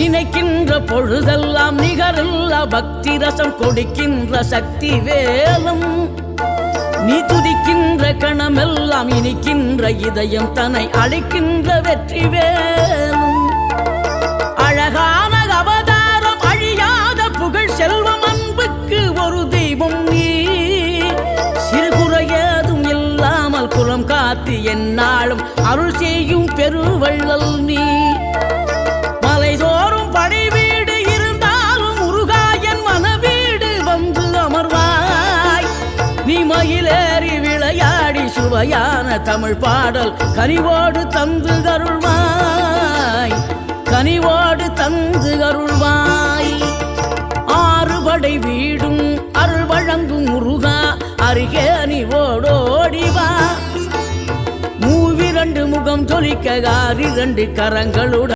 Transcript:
நினைக்கின்ற பொழுதெல்லாம் நிகரில்லா பக்தி ரசம் கொடுக்கின்ற சக்தி வேலும் நீ துதிக்கின்ற கணமெல்லாம் இனிக்கின்ற இதயம் தன்னை அழைக்கின்ற வெற்றி வேலும் அழகான அவதாரம் அழியாத புகழ் செல்வம் அன்புக்கு ஒரு தெய்வம் நீ சிறுகுறையதும் இல்லாமல் குலம் காத்து எந்நாளும் அருள் செய்யும் பெருவள்ளல் நீ மலைதோறும் படை வீடு இருந்தாலும் முருகாயன் மனவீடு வந்து அமர்வாய் நீ மயிலேறி விளையாடி சுவையான தமிழ் பாடல் கனிவோடு தந்து அருள்வாய் கனிவோடு தந்து அருள்வாய் ஆறுபடை வீடும் அருள் வழங்கும் முருகா அருகே நீ ஓடோடிவா மூவிரண்டு முகம் ஜொலிக்க 6 கரங்களுடன்